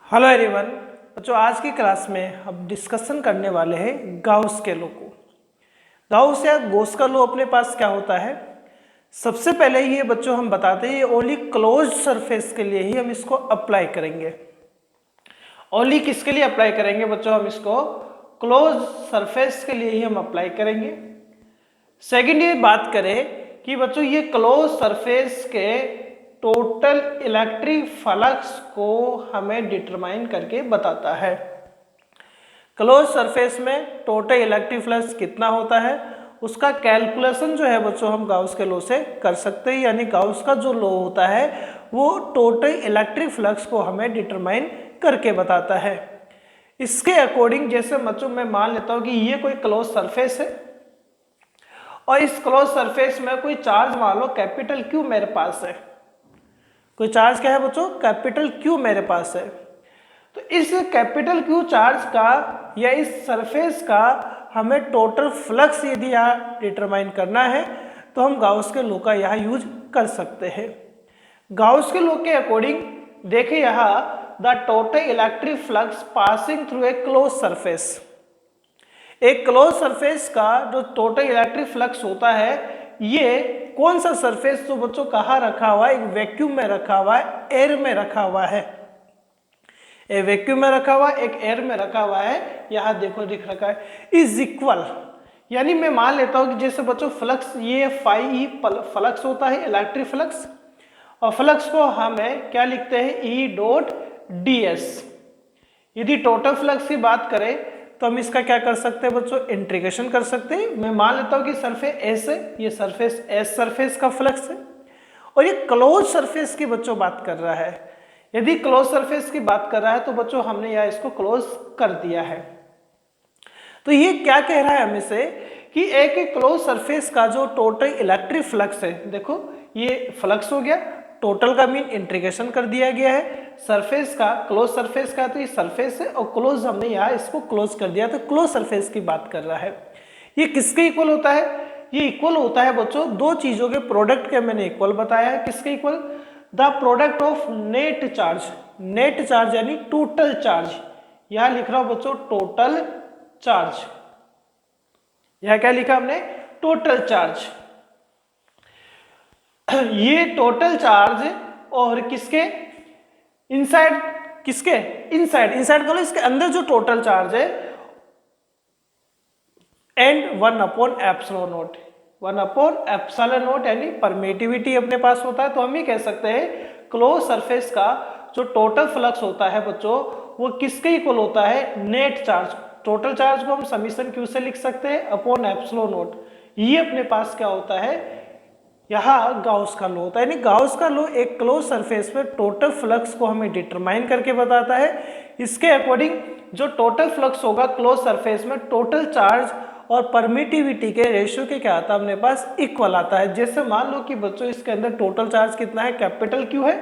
Hello everyone. बच्चों आज की क्लास में हम डिस्कशन करने वाले हैं गाउस के लॉ को। गाउस या गोस का लॉ अपने पास क्या होता है। सबसे पहले ये बच्चों हम बताते हैं ये ओनली क्लोज सरफेस के लिए ही हम इसको अप्लाई करेंगे। ओनली किसके लिए अप्लाई करेंगे बच्चों, हम इसको क्लोज सरफेस के लिए ही हम अप्लाई करेंगे। सेकेंड ये बात करें कि बच्चों ये क्लोज सरफेस के टोटल इलेक्ट्रिक फ्लक्स को हमें डिटरमाइन करके बताता है। क्लोज सरफेस में टोटल इलेक्ट्रिक फ्लक्स कितना होता है उसका कैलकुलेशन जो है बच्चों हम गाउस के लॉ से कर सकते हैं। यानी गाउस का जो लॉ होता है वो टोटल इलेक्ट्रिक फ्लक्स को हमें डिटरमाइन करके बताता है। इसके अकॉर्डिंग जैसे बच्चों मैं मान लेता हूं कि ये कोई क्लोज सरफेस है और इस क्लोज सरफेस में कोई चार्ज मान लो कैपिटल क्यू मेरे पास है। कोई चार्ज क्या है बच्चों, कैपिटल क्यू मेरे पास है। तो इस कैपिटल क्यू चार्ज का या इस सरफेस का हमें टोटल फ्लक्स यदि यहाँ डिटरमाइन करना है तो हम गाउस के लॉ का यहाँ यूज कर सकते हैं। गाउस के लॉ के अकॉर्डिंग देखिए यहाँ the total electric flux passing through a close surface. एक क्लोज सरफेस का जो टोटल इलेक्ट्रिक फ्लक्स होता है ये कौन सा सरफेस जो बच्चों कहाँ रखा हुआ है, एक वैक्यूम में रखा हुआ है, एयर में रखा हुआ है। एक वैक्यूम में रखा हुआ है, एक एयर में रखा हुआ है। यहाँ देखो दिख रखा है इज इक्वल। यानी मैं मान लेता हूँ कि जैसे बच्चों फ्लक्स ये फाई फ्लक्स होता है इलेक्ट्रिक फ्लक्स, और फ्लक्स को हमें क्या लिखते हैं ई डॉट डी एस। यदि टोटल फ्लक्स की बात करें तो हम इसका क्या कर सकते हैं बच्चों, इंटीग्रेशन कर सकते हैं। मैं मान लेता हूं कि सरफेस एस है, ये सरफेस एस सरफेस का फ्लक्स है और ये क्लोज सरफेस की बच्चों बात कर रहा है। यदि क्लोज सरफेस की बात कर रहा है तो बच्चों हमने यहाँ इसको क्लोज कर दिया है। तो ये क्या कह रहा है हमें से कि एक क्लोज सरफेस का जो टोटल इलेक्ट्रिक फ्लक्स है, देखो ये फ्लक्स हो गया, टोटल का मीन इंटीग्रेशन कर दिया गया है सरफेस का, क्लोज सरफेस का, तो ये सरफेस है और क्लोज हमने यहाँ इसको क्लोज कर दिया तो क्लोज सरफेस की बात कर रहा है। ये किसके इक्वल होता है, ये इक्वल होता है बच्चों दो चीजों के प्रोडक्ट के मैंने इक्वल बताया है। किसके equal, the product of net charge. Net charge यानी टोटल चार्ज, यहां लिख रहा हूं बच्चों टोटल चार्ज। यहां क्या लिखा हमने, टोटल चार्ज। ये टोटल चार्ज और किसके इनसाइड, किसके इनसाइड, इनसाइड बोलो इसके अंदर जो टोटल चार्ज है एंड 1/एप्सिलॉन नॉट। 1/एप्सिलॉन नॉट यानी परमिटिविटी अपने पास होता है। तो हम ये कह सकते हैं क्लोज सरफेस का जो टोटल फ्लक्स होता है बच्चों वो किसके इक्वल होता है, नेट चार्ज। टोटल चार्ज को हम समीशन क्यू से लिख सकते हैं अपॉन एप्सिलॉन नॉट। ये अपने पास क्या होता है, यहाँ गाउस का लॉ होता है। यानी गाउस का लॉ एक क्लोज सरफेस में टोटल फ्लक्स को हमें डिटरमाइन करके बताता है। इसके अकॉर्डिंग जो टोटल फ्लक्स होगा क्लोज सरफेस में टोटल चार्ज और परमिटिविटी के रेशियो के क्या आता है अपने पास, इक्वल आता है। जैसे मान लो कि बच्चों इसके अंदर टोटल चार्ज कितना है, कैपिटल क्यू है,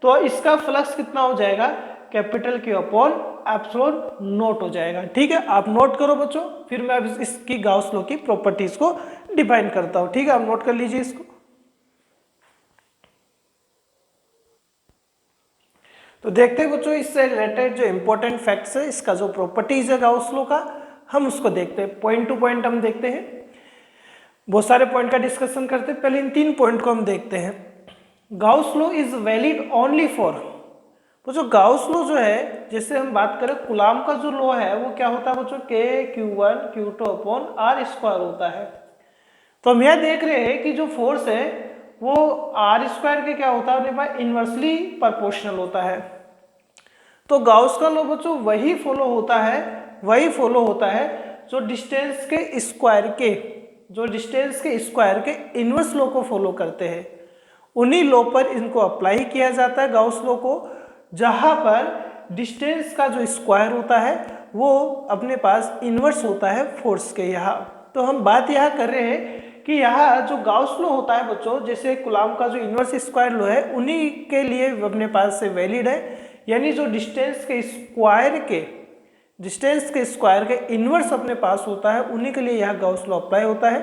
तो इसका फ्लक्स कितना हो जाएगा, capital Q upon epsilon not हो जाएगा। ठीक है, आप नोट करो बच्चों, फिर मैं अब इसकी गाउस लॉ की प्रॉपर्टीज को डिफाइन करता हूं। ठीक है, आप नोट कर लीजिए इसको। तो देखते हैं बच्चों इससे रिलेटेड जो इंपॉर्टेंट फैक्ट्स है, इसका जो प्रॉपर्टीज है गाउस लॉ का, हम उसको देखते हैं। पॉइंट टू पॉइंट हम देखते हैं, बहुत सारे पॉइंट का डिस्कशन करते हैं। पहले इन 3 पॉइंट को हम देखते हैं। Gauss law is valid only for, तो जो गाउस लॉ जो है, जैसे हम बात करें कुलाम का जो लॉ है वो क्या होता है बच्चों, K Q1 Q2 upon R square होता है। तो हम यह देख रहे हैं कि जो फोर्स है वो आर स्क्वायर के क्या होता है अपने पास, इनवर्सली प्रोपोर्शनल होता है। तो गाउस का लॉ बच्चों वही फॉलो होता है जो डिस्टेंस के स्क्वायर के इनवर्स लॉ को फॉलो करते हैं। उन्हीं लॉ पर इनको अप्लाई किया जाता है गाउस लॉ को, जहां पर डिस्टेंस का जो स्क्वायर होता है वो अपने पास इनवर्स होता है फोर्स के। यहाँ तो हम बात यहाँ कर रहे हैं कि यहाँ जो गाउस लॉ होता है बच्चों, जैसे कुलाम का जो इनवर्स स्क्वायर लॉ है उन्हीं के लिए अपने पास से वैलिड है। यानी जो डिस्टेंस के स्क्वायर के इनवर्स अपने पास होता है उन्हीं के लिए यह गाउस लॉ अप्लाई होता है।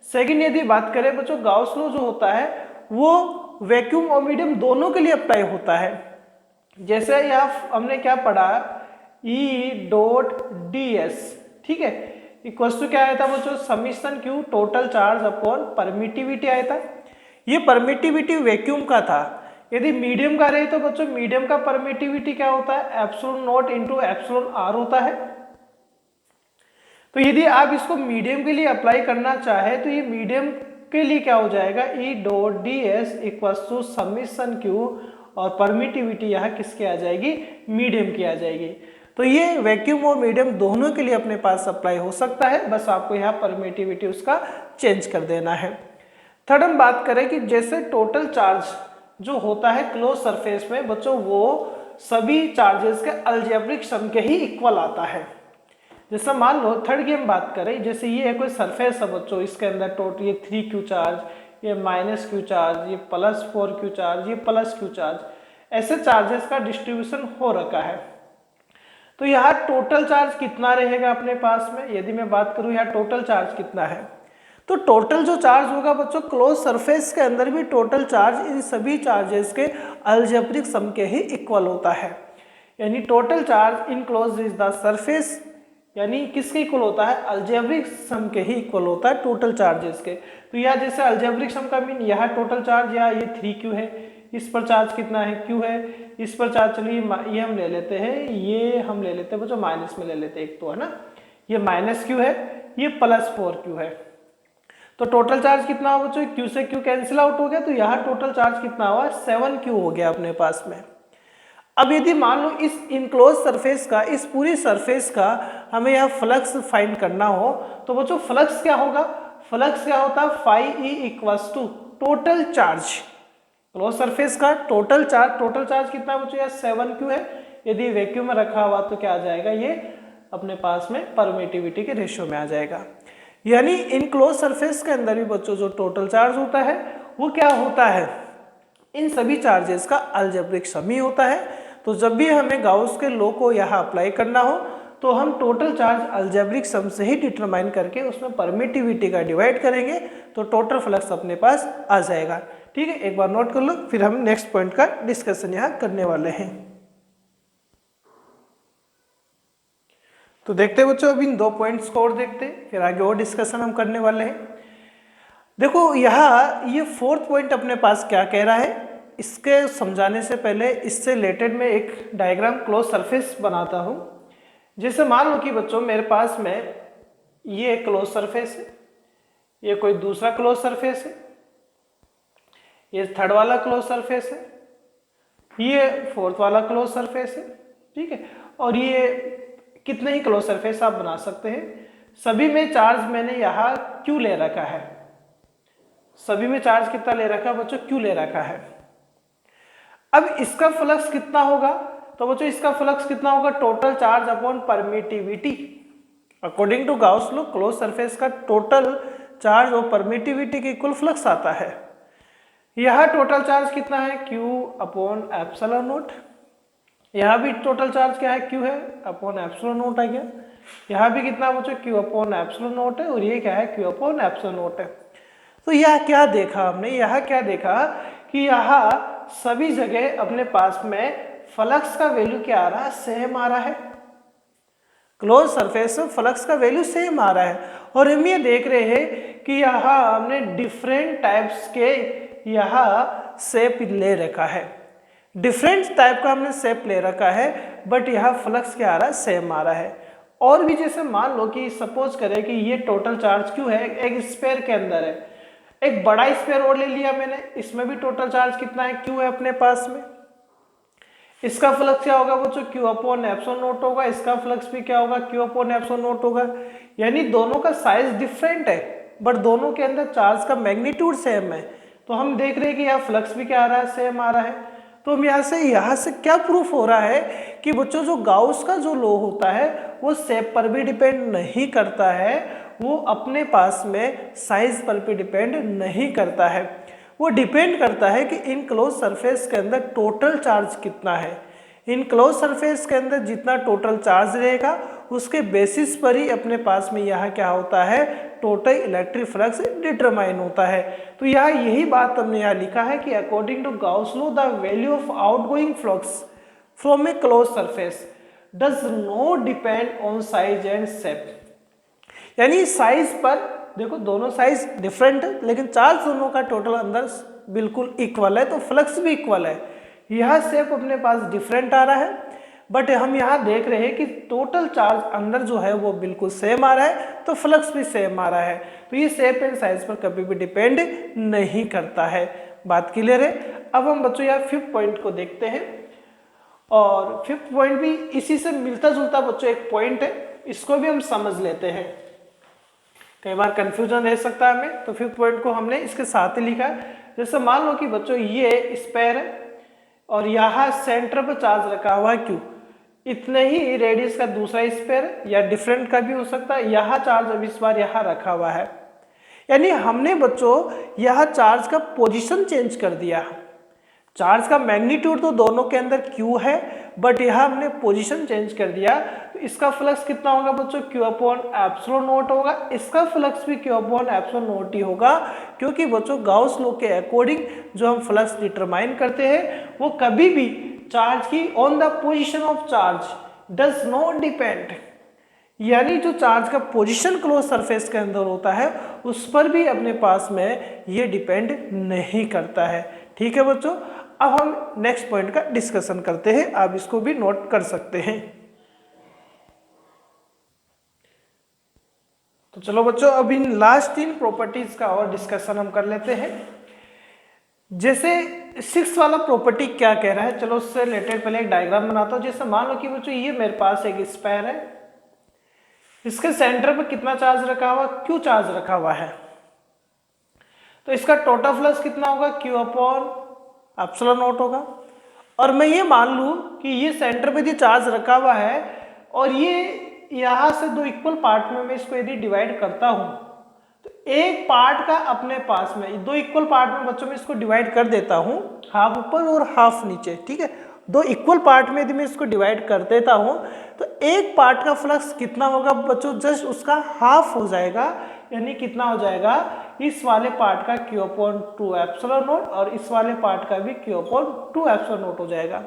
सेकंड यदि बात करें बच्चों, गाउस लॉ जो होता है वो वैक्यूम और मीडियम दोनों के लिए अप्लाई होता है। जैसे यहाँ हमने क्या पढ़ा, ई डॉट डी एस, ठीक है, इक्वल्स टू क्या आया था बच्चों, summation Q total charge upon permittivity आया था। ये परमिटिविटी वैक्यूम का था। यदि मीडियम का रहे तो बच्चों मीडियम का परमिटिविटी क्या होता है, epsilon naught into epsilon R होता है। तो यदि आप इसको मीडियम के लिए अप्लाई करना चाहे तो ये मीडियम के लिए क्या हो जाएगा, E dot D S equals to summation Q, और परमिटिविटी यहाँ किसके आ जाएगी, मीडियम की आ जाएगी। तो ये वैक्यूम और मीडियम दोनों के लिए अपने पास अप्लाई हो सकता है, बस आपको यहाँ परमिटिविटी उसका चेंज कर देना है। थर्ड हम बात करें कि जैसे टोटल चार्ज जो होता है क्लोज सरफेस में बच्चों, वो सभी चार्जेस के अलजेब्रिक सम के ही इक्वल आता है। जैसे मान लो थर्ड की हम बात करें, जैसे ये है कोई सरफेस है बच्चों, इसके अंदर टोटल ये 3Q चार्ज, ये -Q चार्ज, ये +4Q चार्ज, ये +Q चार्ज, ऐसे चार्जेस का डिस्ट्रीब्यूशन हो रखा है। तो यहाँ टोटल चार्ज कितना रहेगा अपने पास में, यदि मैं बात करूँ यहाँ टोटल चार्ज कितना है, तो टोटल जो चार्ज होगा बच्चों क्लोज सरफेस के अंदर भी टोटल चार्ज इन सभी चार्जेस के अलजेब्रिक सम के ही इक्वल होता है। यानी total charge in close is the surface, यानी किसके इक्वल होता है, अलजेब्रिक सम के ही इक्वल होता है टोटल चार्जेस के। तो यहाँ जैसे अलजेब्रिक सम का मीन यहाँ टोटल चार्ज, यहाँ ये 3Q है, इस पर चार्ज कितना है, Q है, इस पर चार्ज चलिए ये हम ले लेते हैं, ये हम ले लेते हैं बच्चों माइनस में ले लेते हैं, एक तो है ना, ये -Q है, ये +4Q है। तो टोटल चार्ज कितना हुआ बच्चों, Q से Q कैंसिल आउट हो गया, तो यहाँ टोटल चार्ज कितना हुआ, 7Q हो गया अपने पास में। अब यदि मान लो इस इनक्लोज सरफेस का, इस पूरी सरफेस का हमें यहाँ फ्लक्स फाइंड करना हो, तो बच्चों फ्लक्स क्या होगा, फ्लक्स क्या होता है, φE equals to total charge, close surface का टोटल चार्ज कितना है बच्चों, यहाँ 7Q है, यदि वैक्यूम में रखा हुआ तो क्या आ जाएगा, ये अपने पास में परमिटिविटी के रेशियो में आ जाएगा। यानी इनक्लोज सरफेस के अंदर भी बच्चों जो टोटल चार्ज होता है वो क्या होता है, इन सभी चार्जेस का अलजेब्रिक सम ही होता है। तो जब भी हमें गाउस के लॉ को यहाँ अप्लाई करना हो तो हम टोटल चार्ज अलजेब्रिक सम से ही डिटरमाइन करके उसमें परमिटिविटी का डिवाइड करेंगे, तो टोटल फ्लक्स अपने पास आ जाएगा। ठीक है, एक बार नोट कर लो, फिर हम नेक्स्ट पॉइंट का डिस्कशन यहाँ करने वाले हैं। तो देखते हैं बच्चों, अभी इन 2 पॉइंट्स को और देखते हैं, फिर आगे और डिस्कशन हम करने वाले हैं। देखो यहाँ ये 4th पॉइंट अपने पास क्या कह रहा है, इसके समझाने से पहले इससे रिलेटेड मैं एक डायग्राम क्लोज सरफेस बनाता हूँ। जैसे मान लो कि बच्चों मेरे पास में ये एक क्लोज सरफेस है, ये कोई दूसरा क्लोज सरफेस है, ये थर्ड वाला क्लोज सरफेस है, ये 4th वाला क्लोज सरफेस है, ठीक है, और ये कितने ही क्लोज सरफेस आप बना सकते हैं। सभी में चार्ज मैंने यहाँ Q ले रखा है, सभी में चार्ज कितना ले रखा है बच्चों, Q ले रखा है। अब इसका फ्लक्स कितना होगा, तो बच्चों इसका फ्लक्स कितना होगा, total charge upon permittivity. According to Gauss law close surface का टोटल चार्ज और परमिटिविटी के इक्वल फ्लक्स आता है। यह टोटल चार्ज कितना है, Q अपॉन एप्सिलॉन नॉट, यहाँ भी टोटल चार्ज क्या है, Q है अपॉन एप्सिलॉन नॉट आ गया, यहाँ भी कितना बच्चों, Q अपॉन एप्सिलॉन नॉट है, और ये क्या है, Q अपॉन एप्सिलॉन नॉट है। तो यह क्या देखा हमने, यह क्या देखा कि यहाँ सभी जगह अपने पास में फ्लक्स का वैल्यू क्या आ रहा है, सेम आ रहा है, क्लोज सरफेस में फ्लक्स का वैल्यू सेम आ रहा है। और हम ये देख रहे हैं कि यहाँ हमने डिफरेंट टाइप्स के यहाँ शेप ले रखा है, डिफरेंट टाइप का हमने शेप ले रखा है, बट यहाँ फ्लक्स क्या आ रहा है, सेम आ रहा है। और भी जैसे मान लो कि सपोज करें कि ये टोटल चार्ज क्यों है, एक स्फीयर के अंदर है, एक बड़ा स्फीयर और ले लिया मैंने, इसमें भी टोटल चार्ज कितना है, Q है अपने पास में, इसका फ्लक्स क्या होगा बच्चों, Q अपॉन एप्सिलॉन नॉट होगा, इसका फ्लक्स भी क्या होगा, Q अपॉन एप्सिलॉन नॉट होगा। यानी दोनों का साइज डिफरेंट है, बट दोनों के अंदर चार्ज का मैग्नीट्यूड सेम है। तो हम देख रहे हैं कि यहाँ फ्लक्स भी क्या आ रहा है, सेम आ रहा है। तो हम यहाँ से क्या प्रूफ हो रहा है कि बच्चों जो गाउस का जो लॉ होता है वो शेप पर भी डिपेंड नहीं करता है, वो अपने पास में साइज पर भी डिपेंड नहीं करता है, वो डिपेंड करता है कि इन क्लोज सरफेस के अंदर टोटल चार्ज कितना है। इन क्लोज सरफेस के अंदर जितना टोटल चार्ज रहेगा उसके बेसिस पर ही अपने पास में यहाँ क्या होता है, टोटल इलेक्ट्रिक फ्लक्स डिटरमाइन होता है। तो यहाँ यही बात हमने यहाँ लिखा है कि according to Gauss law the value of outgoing flux from a close surface does not depend on size and shape. यानी साइज पर देखो दोनों साइज डिफरेंट है, लेकिन चार्ज दोनों का टोटल अंदर बिल्कुल इक्वल है, तो फ्लक्स भी इक्वल है। यह शेप अपने पास डिफरेंट आ रहा है, बट हम यहाँ देख रहे हैं कि टोटल चार्ज अंदर जो है वो बिल्कुल सेम आ रहा है, तो फ्लक्स भी सेम आ रहा है। तो ये शेप एंड साइज पर कभी भी डिपेंड नहीं करता है। बात क्लियर है। अब हम बच्चों यहाँ 5th पॉइंट को देखते हैं, और 5th पॉइंट भी इसी से मिलता जुलता बच्चों एक पॉइंट है, इसको भी हम समझ लेते हैं। कई बार कंफ्यूजन रह सकता है हमें, तो 5th पॉइंट को हमने इसके साथ ही लिखा है। जैसे मान लो कि बच्चों ये स्पेयर है और यहाँ सेंटर पर चार्ज रखा हुआ है क्यू, इतने ही रेडियस का दूसरा स्पेयर या डिफरेंट का भी हो सकता है, यहाँ चार्ज अब इस बार यहाँ रखा हुआ है। यानी हमने बच्चों यहाँ चार्ज का पोजीशन चेंज कर दिया। चार्ज का मैग्नीट्यूड तो दोनों के अंदर क्यू है, बट यहाँ हमने पोजीशन चेंज कर दिया, तो इसका फ्लक्स कितना होगा बच्चों, क्यू अपॉन एप्सिलॉन नॉट होगा। इसका फ्लक्स भी क्यू अपॉन एप्सिलॉन नॉट ही होगा, क्योंकि बच्चों गाउस लॉ के अकॉर्डिंग जो हम फ्लक्स डिटरमाइन करते हैं वो कभी भी चार्ज की on the position of charge does not depend. यानी जो चार्ज का पोजीशन क्लोज सरफेस के अंदर होता है उस पर भी अपने पास में ये डिपेंड नहीं करता है। ठीक है बच्चों, अब हम नेक्स्ट पॉइंट का डिस्कशन करते हैं, आप इसको भी नोट कर सकते हैं। तो चलो बच्चों, अब इन लास्ट 3 प्रॉपर्टीज का और डिस्कशन हम कर लेते हैं। जैसे 6th वाला प्रॉपर्टी क्या कह रहा है, चलो उससे रिलेटेड पहले एक डायग्राम बनाता हूं। जैसे मान लो कि बच्चों ये मेरे पास एक स्पेयर है, इसके सेंटर पर कितना चार्ज रखा हुआ, क्यू चार्ज रखा हुआ है, तो इसका टोटल फ्लक्स कितना होगा, क्यू अपॉन एप्सिलॉन नॉट होगा। और मैं ये मान लूं कि ये सेंटर पे जो चार्ज रखा हुआ है और ये यहाँ से 2 इक्वल पार्ट में मैं इसको यदि डिवाइड करता हूं, तो एक पार्ट का अपने पास में 2 इक्वल पार्ट में बच्चों में इसको डिवाइड कर देता हूं, हाफ ऊपर और हाफ नीचे। ठीक है, 2 इक्वल पार्ट में यदि मैं इसको डिवाइड कर देता हूं तो एक पार्ट का फ्लक्स कितना होगा बच्चों, जस्ट उसका हाफ हो जाएगा। यानी कितना हो जाएगा, इस वाले पार्ट का क्यू अपॉन 2 एप्सिलॉन नॉट और इस वाले पार्ट का भी क्यू अपॉन 2 एप्सिलॉन नॉट हो जाएगा।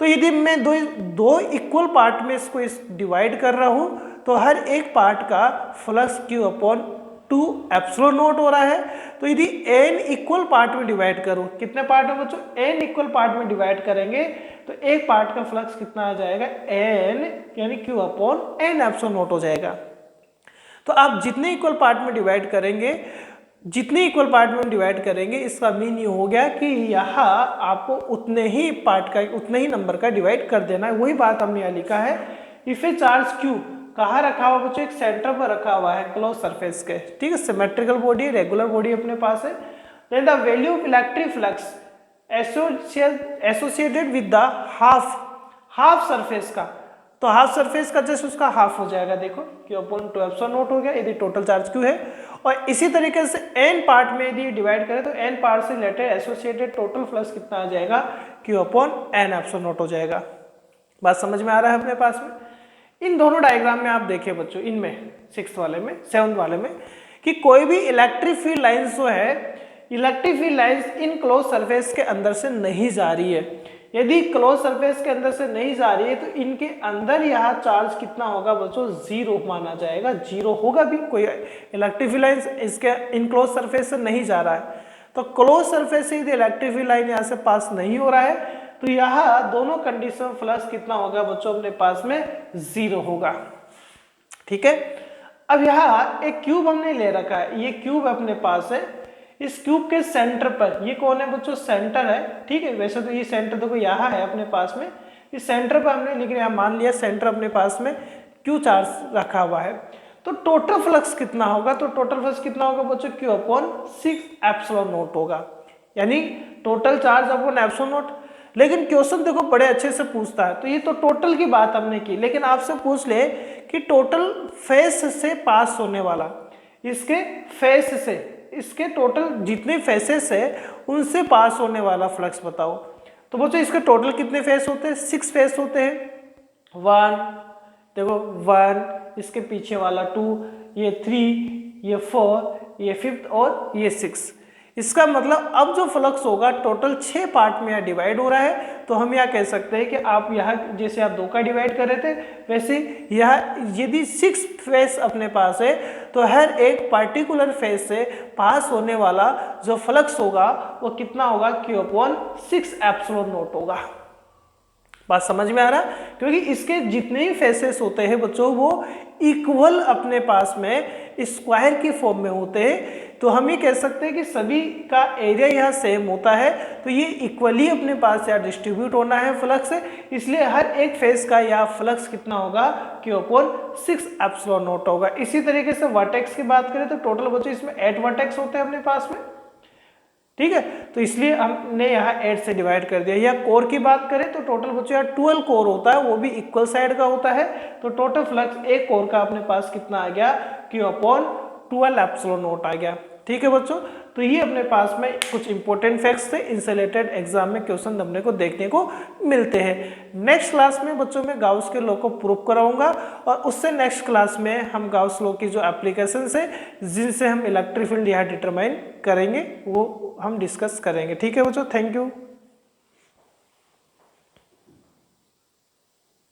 तो यदि मैं दो इक्वल पार्ट में इसको डिवाइड कर रहा हूं तो हर एक पार्ट का flux Q upon 2 epsilon not हो रहा है। तो यदि n इक्वल पार्ट में डिवाइड करूं, कितने पार्ट में बच्चों, n इक्वल पार्ट में डिवाइड करेंगे तो एक पार्ट का फ्लक्स कितना आ जाएगा, n यानी q upon n epsilon not हो जाएगा। तो आप जितने इक्वल पार्ट में डिवाइड करेंगे, जितने इक्वल पार्ट में डिवाइड करेंगे, इसका मीन ये हो गया कि यहाँ आपको उतने ही पार्ट का, उतने ही नंबर का डिवाइड कर देना है। वही बात हमने यहाँ लिखा है। इफ ए चार्ज क्यू कहाँ रखा हुआ बच्चों, एक सेंटर पर रखा हुआ है क्लोज सरफेस के। ठीक है, सिमेट्रिकल बॉडी, रेगुलर बॉडी अपने पास है। Then the value of electric flux associated with the half surface का, तो हाफ सरफेस का जस्ट उसका हाफ हो जाएगा। देखो क्यू अपॉन 2 एप्सिलॉन नॉट हो गया यदि टोटल चार्ज क्यू है। और इसी तरीके से n पार्ट में यदि डिवाइड करें तो n पार्ट से रिलेटेड एसोसिएटेड टोटल फ्लक्स कितना आ जाएगा, Q upon n epsilon not हो जाएगा। बात समझ में आ रहा है अपने पास में। इन दोनों डायग्राम में आप देखिए बच्चों, इनमें 6th वाले में 7th वाले में, कि कोई भी इलेक्ट्रिक फील्ड लाइंस जो है, electric field lines in close surface के अंदर से नहीं जा रही है। यदि क्लोज सरफेस के अंदर से नहीं जा रही है तो इनके अंदर यहाँ चार्ज कितना होगा बच्चों, 0 माना जाएगा। 0 होगा भी, कोई इलेक्ट्रिक फील्ड लाइन इसके इन क्लोज सरफेस से नहीं जा रहा है। तो क्लोज सरफेस से यदि इलेक्ट्रिक फील्ड लाइन यहाँ से पास नहीं हो रहा है तो यहाँ दोनों कंडीशन फ्लक्स कितना होगा बच्चों, अपने पास में 0 होगा। ठीक है, अब यहाँ एक क्यूब हमने ले रखा है, ये क्यूब अपने पास है। इस क्यूब के सेंटर पर, ये कौन है बच्चों, सेंटर है। ठीक है, वैसे तो ये सेंटर देखो यहाँ है अपने पास में, इस सेंटर पर हमने लेकिन यहाँ मान लिया सेंटर अपने पास में क्यू चार्ज रखा हुआ है। तो टोटल फ्लक्स कितना होगा, तो टोटल फ्लक्स कितना होगा बच्चों, क्यू अपॉन 6 एप्सिलॉन नॉट होगा। यानी total charge upon epsilon not. लेकिन क्वेश्चन देखो बड़े अच्छे से पूछता है, तो ये तो टोटल की बात हमने की, लेकिन आपसे पूछ ले कि टोटल फेस से पास होने वाला, इसके फेस से, इसके टोटल जितने फेसेस है उनसे पास होने वाला फ्लक्स बताओ। तो बच्चों इसके टोटल कितने फेस होते हैं, 6 फेस होते हैं। 1 देखो 1, इसके पीछे वाला 2, ये 3, ये 4, ये 5th और ये 6। इसका मतलब अब जो फ्लक्स होगा टोटल 6 पार्ट में यहाँ डिवाइड हो रहा है। तो हम यहाँ कह सकते हैं कि आप यहाँ जैसे आप 2 का डिवाइड कर रहे थे, वैसे यह यदि 6 फेस अपने पास है तो हर एक पार्टिकुलर फेस से पास होने वाला जो फ्लक्स होगा वो कितना होगा, Q/6 एप्सिलॉन नॉट होगा। बात समझ में आ रहा? क्योंकि इसके जितने ही फेसेस होते हैं बच्चों वो इक्वल अपने पास में स्क्वायर की फॉर्म में होते हैं। तो हम ये कह सकते हैं कि सभी का एरिया यहाँ सेम होता है, तो ये इक्वली अपने पास यहाँ डिस्ट्रीब्यूट होना है फ्लक्स, इसलिए हर एक फेस का यहाँ फ्लक्स कितना होगा, Q/6 एप्सिलॉन नॉट होगा। इसी तरीके से वर्टेक्स की बात करें तो टोटल बच्चों इसमें 8 वर्टेक्स होते हैं अपने पास में, ठीक है। तो इसलिए हमने यहाँ 8 से डिवाइड कर दिया। या कोर की बात करें तो टोटल बच्चों यहाँ 12 कोर होता है, वो भी इक्वल साइड का होता है। तो टोटल फ्लक्स एक कोर का अपने पास कितना आ गया, Q/12 एप्सिलॉन नॉट आ गया, ठीक है बच्चों। तो ये अपने पास में कुछ इंपॉर्टेंट फैक्ट्स थे, इन से रिलेटेड एग्जाम में क्वेश्चन हमने को देखने को मिलते हैं। नेक्स्ट क्लास में बच्चों में गाउस के लॉ को प्रूव कराऊंगा, और उससे नेक्स्ट क्लास में हम गाउस लॉ की जो एप्लीकेशंस है जिनसे हम इलेक्ट्रिक फील्ड यहाँ डिटरमाइन करेंगे वो हम डिस्कस करेंगे, ठीक है बच्चों। Thank you.